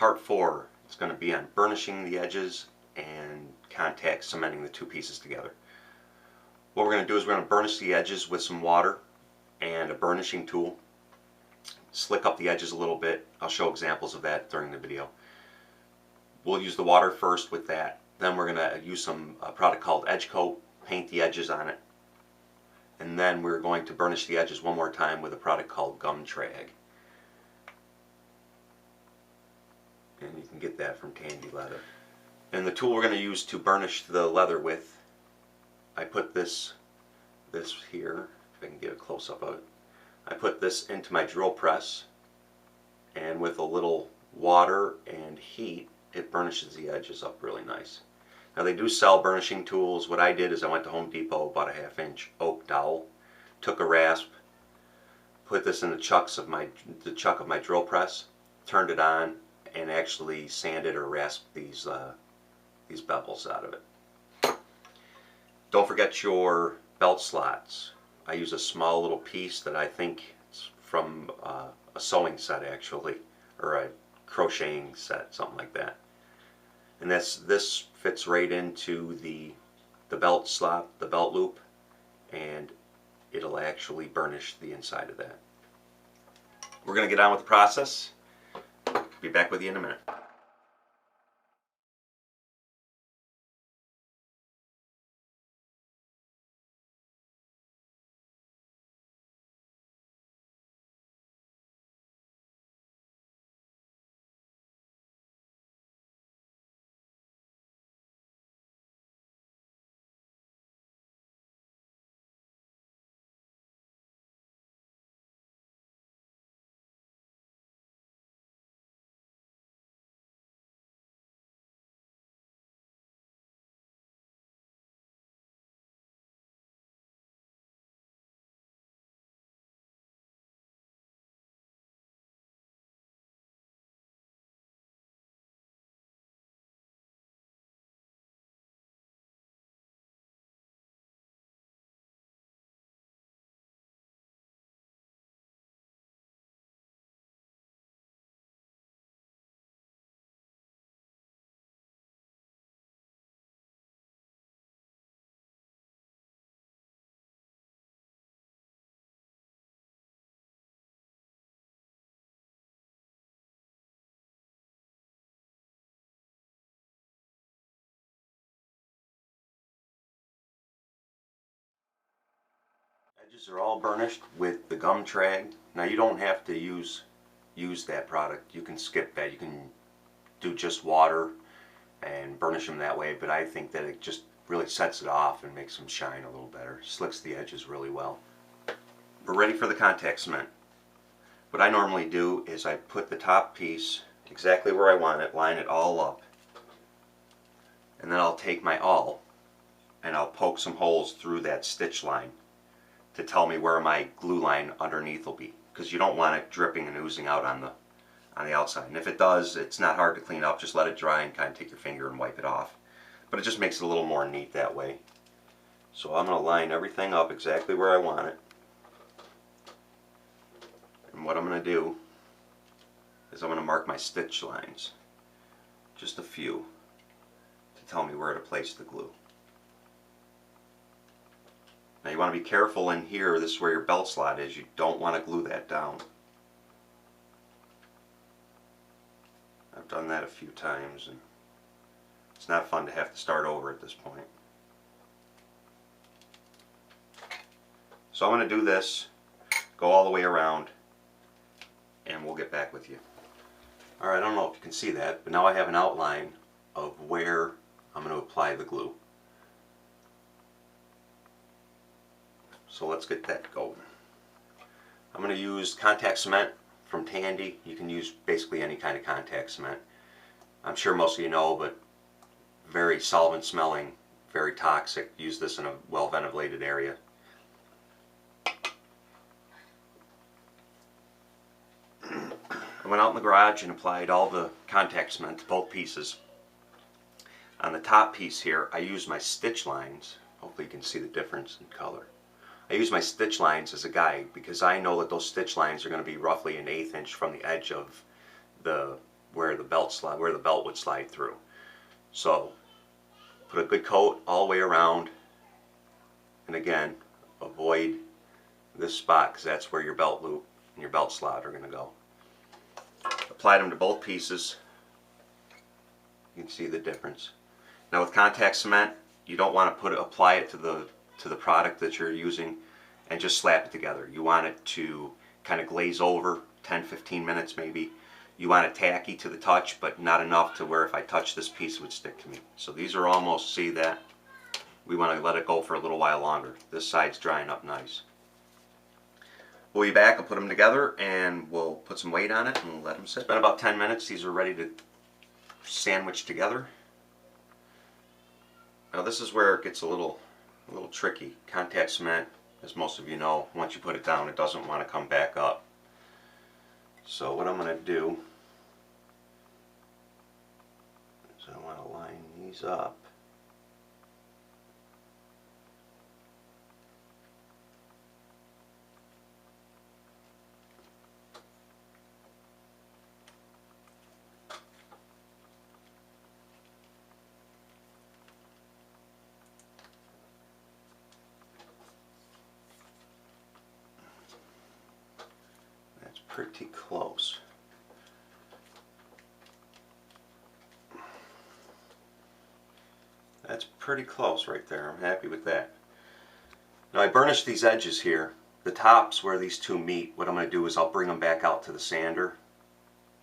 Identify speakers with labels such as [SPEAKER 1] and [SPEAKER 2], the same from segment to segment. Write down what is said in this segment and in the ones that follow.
[SPEAKER 1] part 4. It's going to be on burnishing the edges and contact cementing the two pieces together. What we're going to do is we're going to burnish the edges with some water and a burnishing tool. Slick up the edges a little bit. I'll show examples of that during the video. We'll use the water first with that. Then we're going to use some product called Edge Coat, paint the edges on it. And then we're going to burnish the edges one more time with a product called Gum Trag. And you can get that from Tandy Leather. And the tool we're going to use to burnish the leather with, I put this here, if I can get a close-up of it. I put this into my drill press, and with a little water and heat, it burnishes the edges up really nice. Now they do sell burnishing tools. What I did is I went to Home Depot, bought a 1/2-inch oak dowel, took a rasp, put this in the chuck of my drill press, turned it on, and actually sanded or rasped these bevels out of it. Don't forget your belt slots. I use a small little piece that I think is from a sewing set actually, or a crocheting set, something like that. And this fits right into the belt slot, the belt loop, and it'll actually burnish the inside of that. We're going to get on with the process. Be back with you in a minute. Edges are all burnished with the Gum Trag. Now you don't have to use that product. You can skip that. You can do just water and burnish them that way, but I think that it just really sets it off and makes them shine a little better. Slicks the edges really well. We're ready for the contact cement. What I normally do is I put the top piece exactly where I want it, line it all up, and then I'll take my awl and I'll poke some holes through that stitch line to tell me where my glue line underneath will be, because you don't want it dripping and oozing out on the outside. And if it does, it's not hard to clean up. Just let it dry and kind of take your finger and wipe it off. But it just makes it a little more neat that way. So I'm going to line everything up exactly where I want it. And what I'm going to do is I'm going to mark my stitch lines, just a few, to tell me where to place the glue. Now you want to be careful in here. This is where your belt slot is. You don't want to glue that down. I've done that a few times and it's not fun to have to start over at this point. So I'm going to do this, go all the way around, and we'll get back with you. Alright, I don't know if you can see that, but now I have an outline of where I'm going to apply the glue. So let's get that going. I'm going to use contact cement from Tandy. You can use basically any kind of contact cement. I'm sure most of you know, but very solvent smelling, very toxic. Use this in a well ventilated area. I went out in the garage and applied all the contact cement to both pieces. On the top piece here, I used my stitch lines. Hopefully you can see the difference in color. I use my stitch lines as a guide because I know that those stitch lines are going to be roughly an 1/8 inch from the edge of the where the belt would slide through. So put a good coat all the way around, and again, avoid this spot because that's where your belt loop and your belt slot are going to go. Applied them to both pieces. You can see the difference. Now with contact cement, you don't want to apply it to the product that you're using and just slap it together. You want it to kind of glaze over 10-15 minutes maybe. You want it tacky to the touch, but not enough to where if I touch this piece it would stick to me. So these are almost, see that? We want to let it go for a little while longer. This side's drying up nice. We'll be back, I'll put them together and we'll put some weight on it and let them sit. It's been about 10 minutes. These are ready to sandwich together. Now this is where it gets a little tricky. Contact cement, as most of you know, once you put it down it doesn't want to come back up. So what I'm going to do is I want to line these up. Pretty close. That's pretty close right there. I'm happy with that. Now I burnished these edges here. The tops where these two meet, what I'm going to do is I'll bring them back out to the sander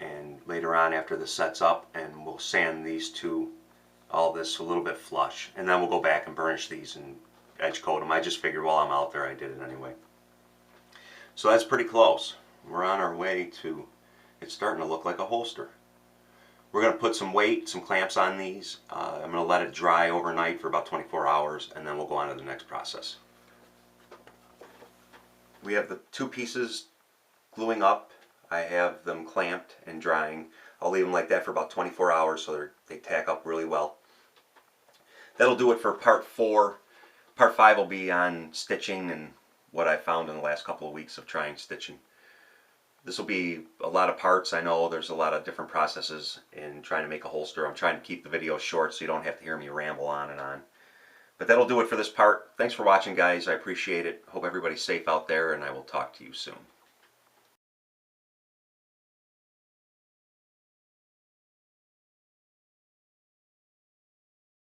[SPEAKER 1] and later on after this sets up, and we'll sand these two, all this a little bit flush, and then we'll go back and burnish these and edge coat them. I just figured while I'm out there I did it anyway. So that's pretty close. We're on our way to, it's starting to look like a holster. We're going to put some weight, some clamps on these. I'm going to let it dry overnight for about 24 hours and then we'll go on to the next process. We have the two pieces gluing up. I have them clamped and drying. I'll leave them like that for about 24 hours so they tack up really well. That'll do it for part 4. Part 5 will be on stitching and what I found in the last couple of weeks of trying stitching. This will be a lot of parts. I know there's a lot of different processes in trying to make a holster. I'm trying to keep the video short so you don't have to hear me ramble on and on. But that'll do it for this part. Thanks for watching, guys. I appreciate it. Hope everybody's safe out there, and I will talk to you soon.